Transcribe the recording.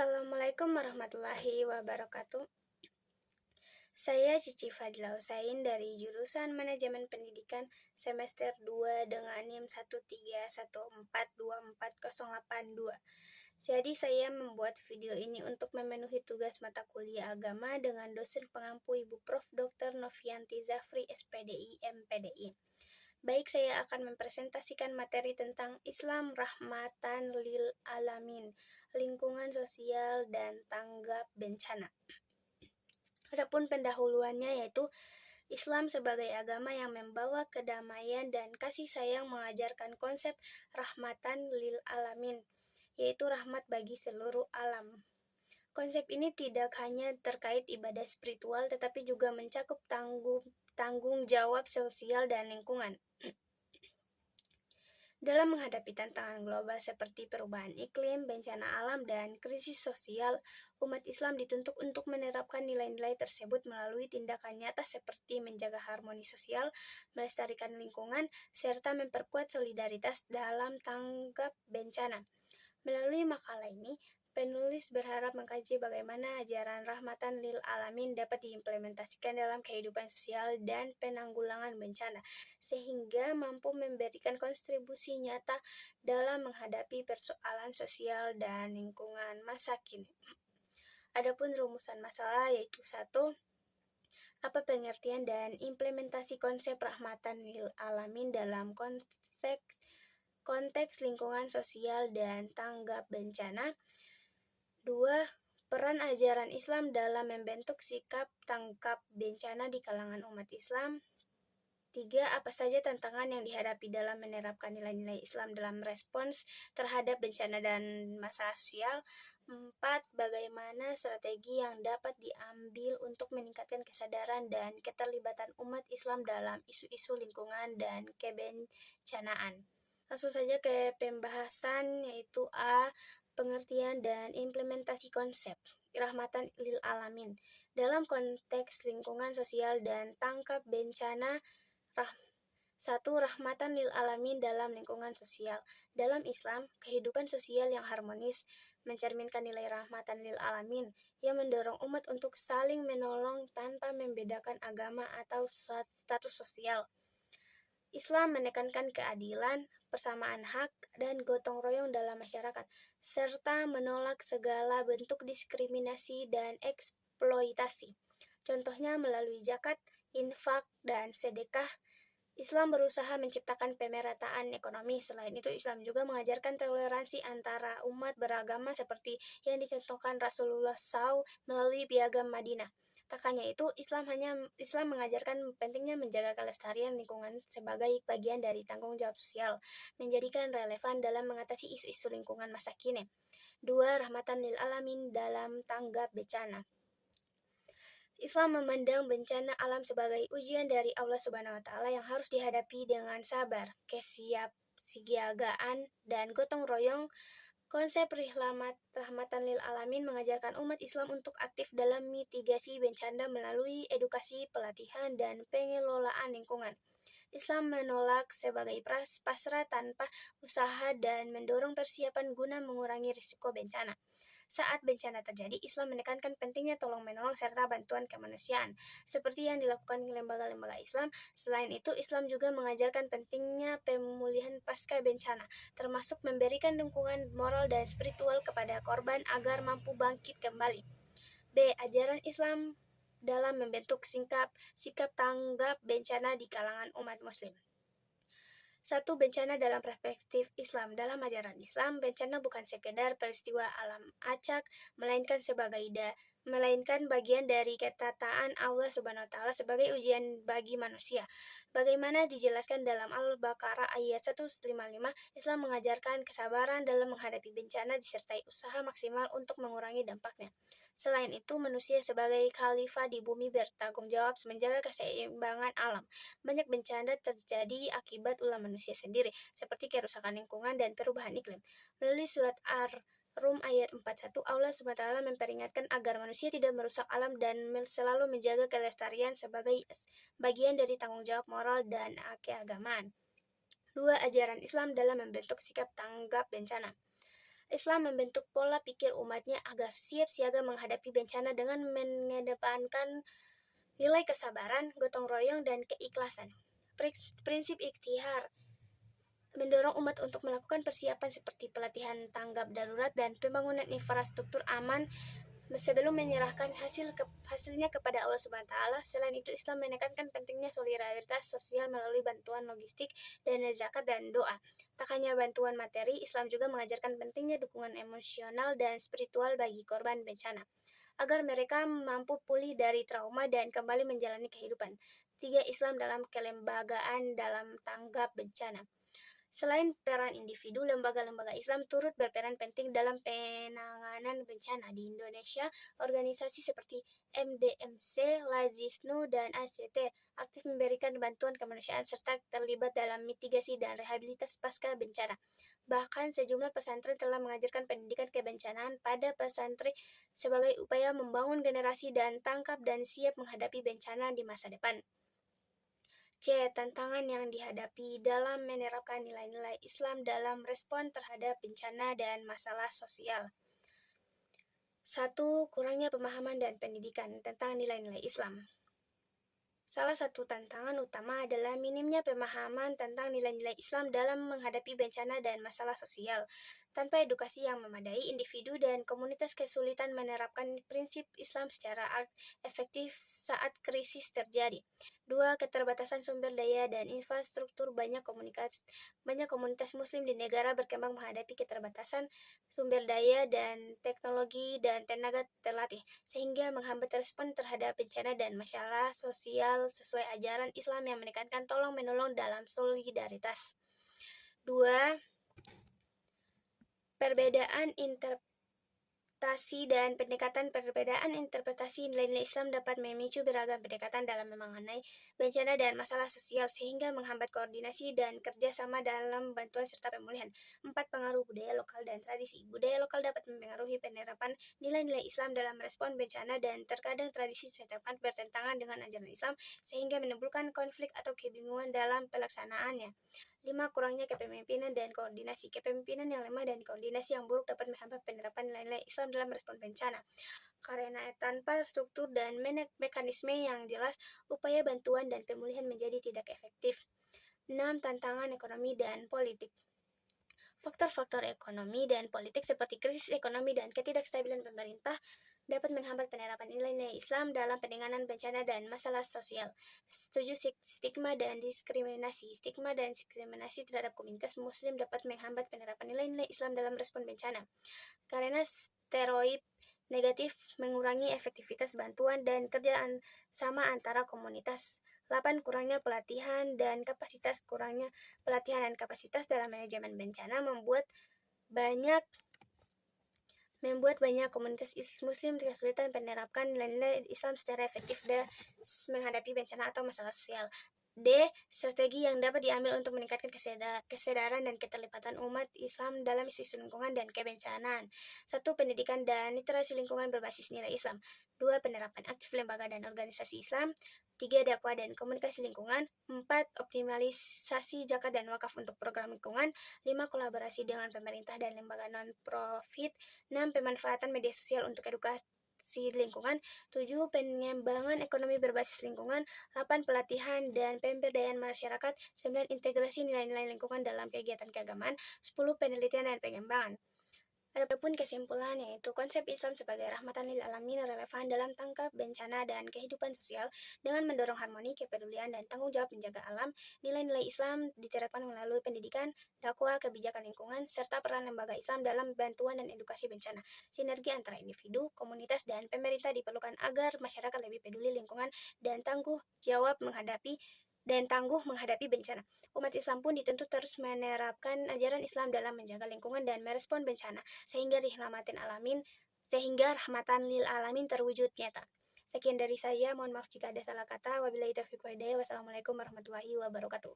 Assalamualaikum warahmatullahi wabarakatuh. Saya Cici Fadila Husain dari jurusan Manajemen Pendidikan semester 2 dengan NIM 131424082. Jadi saya membuat video ini untuk memenuhi tugas mata kuliah agama dengan dosen pengampu Ibu Prof. Dr. Novianti Zafri, SPDI, MPDI. Baik, saya akan mempresentasikan materi tentang Islam Rahmatan Lil Alamin, lingkungan sosial dan tanggap bencana. Adapun pendahuluannya yaitu Islam sebagai agama yang membawa kedamaian dan kasih sayang mengajarkan konsep rahmatan lil alamin, yaitu rahmat bagi seluruh alam. Konsep ini tidak hanya terkait ibadah spiritual tetapi juga mencakup tanggung jawab sosial dan lingkungan. Dalam menghadapi tantangan global seperti perubahan iklim, bencana alam, dan krisis sosial, umat Islam dituntut untuk menerapkan nilai-nilai tersebut melalui tindakan nyata seperti menjaga harmoni sosial, melestarikan lingkungan, serta memperkuat solidaritas dalam tanggap bencana. Melalui makalah ini, penulis berharap mengkaji bagaimana ajaran rahmatan lil alamin dapat diimplementasikan dalam kehidupan sosial dan penanggulangan bencana, sehingga mampu memberikan kontribusi nyata dalam menghadapi persoalan sosial dan lingkungan masa kini. Adapun rumusan masalah yaitu 1. Apa pengertian dan implementasi konsep rahmatan lil alamin dalam konteks lingkungan sosial dan tanggap bencana? 2. Peran ajaran Islam dalam membentuk sikap tanggap bencana di kalangan umat Islam. 3. Apa saja tantangan yang dihadapi dalam menerapkan nilai-nilai Islam dalam respons terhadap bencana dan masalah sosial. 4. Bagaimana strategi yang dapat diambil untuk meningkatkan kesadaran dan keterlibatan umat Islam dalam isu-isu lingkungan dan kebencanaan. Langsung saja ke pembahasan, yaitu A. Pengertian dan implementasi konsep rahmatan lil alamin dalam konteks lingkungan sosial dan tanggap bencana. 1. Rahmatan lil alamin dalam lingkungan sosial. Dalam Islam, kehidupan sosial yang harmonis mencerminkan nilai rahmatan lil alamin yang mendorong umat untuk saling menolong tanpa membedakan agama atau status sosial. Islam menekankan keadilan, persamaan hak, dan gotong royong dalam masyarakat, serta menolak segala bentuk diskriminasi dan eksploitasi. Contohnya melalui zakat, infak, dan sedekah. Islam berusaha menciptakan pemerataan ekonomi. Selain itu, Islam juga mengajarkan toleransi antara umat beragama seperti yang dicontohkan Rasulullah SAW melalui Piagam Madinah. Tak hanya itu, Islam mengajarkan pentingnya menjaga kelestarian lingkungan sebagai bagian dari tanggung jawab sosial, menjadikan relevan dalam mengatasi isu-isu lingkungan masa kini. 2. Rahmatan lil alamin dalam tanggap bencana. Islam memandang bencana alam sebagai ujian dari Allah Subhanahu wa Ta'ala yang harus dihadapi dengan sabar, kesiapsiagaan, dan gotong royong. Konsep rahmatan lil alamin mengajarkan umat Islam untuk aktif dalam mitigasi bencana melalui edukasi, pelatihan, dan pengelolaan lingkungan. Islam menolak sebagai pasrah tanpa usaha dan mendorong persiapan guna mengurangi risiko bencana. Saat bencana terjadi, Islam menekankan pentingnya tolong-menolong serta bantuan kemanusiaan, seperti yang dilakukan lembaga-lembaga Islam. Selain itu, Islam juga mengajarkan pentingnya pemulihan pasca bencana, termasuk memberikan dukungan moral dan spiritual kepada korban agar mampu bangkit kembali. B. Ajaran Islam dalam membentuk sikap tanggap bencana di kalangan umat Muslim. 1. Bencana dalam perspektif Islam. Dalam ajaran Islam, bencana bukan sekedar peristiwa alam acak, melainkan bagian dari ketataan Allah Subhanahu wa Ta'ala sebagai ujian bagi manusia. Bagaimana dijelaskan dalam Al-Baqarah ayat 155, Islam mengajarkan kesabaran dalam menghadapi bencana disertai usaha maksimal untuk mengurangi dampaknya. Selain itu, manusia sebagai khalifah di bumi bertanggung jawab menjaga keseimbangan alam. Banyak bencana terjadi akibat ulah manusia sendiri, seperti kerusakan lingkungan dan perubahan iklim. Melalui surat Ar-Rum ayat 41, Allah SWT memperingatkan agar manusia tidak merusak alam dan selalu menjaga kelestarian sebagai bagian dari tanggung jawab moral dan keagamaan. 2. Ajaran Islam dalam membentuk sikap tanggap bencana. Islam membentuk pola pikir umatnya agar siap siaga menghadapi bencana dengan mengedepankan nilai kesabaran, gotong royong, dan keikhlasan. Prinsip ikhtiar mendorong umat untuk melakukan persiapan seperti pelatihan tanggap darurat dan pembangunan infrastruktur aman sebelum menyerahkan hasilnya kepada Allah Subhanahu wa taala. Selain itu, Islam menekankan pentingnya solidaritas sosial melalui bantuan logistik, dana zakat, dan doa. Tak hanya bantuan materi, Islam juga mengajarkan pentingnya dukungan emosional dan spiritual bagi korban bencana, agar mereka mampu pulih dari trauma dan kembali menjalani kehidupan. 3. Islam dalam kelembagaan dalam tanggap bencana. Selain peran individu, lembaga-lembaga Islam turut berperan penting dalam penanganan bencana. Di Indonesia, organisasi seperti MDMC, Lazisnu, dan ACT aktif memberikan bantuan kemanusiaan serta terlibat dalam mitigasi dan rehabilitas pasca bencana. Bahkan sejumlah pesantren telah mengajarkan pendidikan kebencanaan pada pesantren sebagai upaya membangun generasi dan tangkap dan siap menghadapi bencana di masa depan. C. Tantangan yang dihadapi dalam menerapkan nilai-nilai Islam dalam respon terhadap bencana dan masalah sosial. 1. Kurangnya pemahaman dan pendidikan tentang nilai-nilai Islam. Salah satu tantangan utama adalah minimnya pemahaman tentang nilai-nilai Islam dalam menghadapi bencana dan masalah sosial. Tanpa edukasi yang memadai, individu dan komunitas kesulitan menerapkan prinsip Islam secara efektif saat krisis terjadi. 2. Keterbatasan sumber daya dan infrastruktur. Banyak komunitas muslim di negara berkembang menghadapi keterbatasan sumber daya dan teknologi dan tenaga terlatih, sehingga menghambat respon terhadap bencana dan masalah sosial sesuai ajaran Islam yang menekankan tolong-menolong dalam solidaritas. 2. Perbedaan interpretasi nilai-nilai Islam dapat memicu beragam pendekatan dalam memenangani bencana dan masalah sosial sehingga menghambat koordinasi dan kerjasama dalam bantuan serta pemulihan. 4. Pengaruh budaya lokal dan tradisi. Budaya lokal dapat mempengaruhi penerapan nilai-nilai Islam dalam respon bencana dan terkadang tradisi setempat bertentangan dengan ajaran Islam sehingga menimbulkan konflik atau kebingungan dalam pelaksanaannya. 5. Kurangnya kepemimpinan dan koordinasi. Kepemimpinan yang lemah dan koordinasi yang buruk dapat menghambat penerapan nilai-nilai Islam dalam respon bencana. Karena tanpa struktur dan mekanisme yang jelas, upaya bantuan dan pemulihan menjadi tidak efektif. 6. Tantangan ekonomi dan politik. Faktor-faktor ekonomi dan politik seperti krisis ekonomi dan ketidakstabilan pemerintah dapat menghambat penerapan nilai-nilai Islam dalam penanganan bencana dan masalah sosial. 7. Stigma dan diskriminasi. Stigma dan diskriminasi terhadap komunitas muslim dapat menghambat penerapan nilai-nilai Islam dalam respon bencana, karena stereotip negatif mengurangi efektivitas bantuan dan kerjaan sama antara komunitas. 8. Kurangnya pelatihan dan kapasitas. Kurangnya pelatihan dan kapasitas dalam manajemen bencana membuat banyak komunitas muslim kesulitan menerapkan nilai-nilai Islam secara efektif dan menghadapi bencana atau masalah sosial. D. Strategi yang dapat diambil untuk meningkatkan kesadaran dan keterlibatan umat Islam dalam isu lingkungan dan kebencanaan. 1. Pendidikan dan literasi lingkungan berbasis nilai Islam. 2. Penerapan aktif lembaga dan organisasi Islam. 3. Dakwah dan komunikasi lingkungan. 4. Optimalisasi zakat dan wakaf untuk program lingkungan. 5. Kolaborasi dengan pemerintah dan lembaga non-profit. 6. Pemanfaatan media sosial untuk edukasi lingkungan. 7. Pengembangan ekonomi berbasis lingkungan. 8. Pelatihan dan pemberdayaan masyarakat. 9. Integrasi nilai-nilai lingkungan dalam kegiatan keagamaan. 10. Penelitian dan pengembangan. Adapun kesimpulan yaitu konsep Islam sebagai rahmatan lil alamin relevan dalam tangkap bencana dan kehidupan sosial dengan mendorong harmoni, kepedulian, dan tanggung jawab menjaga alam. Nilai-nilai Islam diterapkan melalui pendidikan, dakwah, kebijakan lingkungan, serta peran lembaga Islam dalam bantuan dan edukasi bencana. Sinergi antara individu, komunitas, dan pemerintah diperlukan agar masyarakat lebih peduli lingkungan dan tangguh menghadapi bencana. Umat Islam pun dituntut terus menerapkan ajaran Islam dalam menjaga lingkungan dan merespon bencana sehingga rahmatan lil alamin terwujud nyata. Sekian dari saya, mohon maaf jika ada salah kata. Wabillahi taufiq wal hidayah. Wassalamualaikum warahmatullahi wabarakatuh.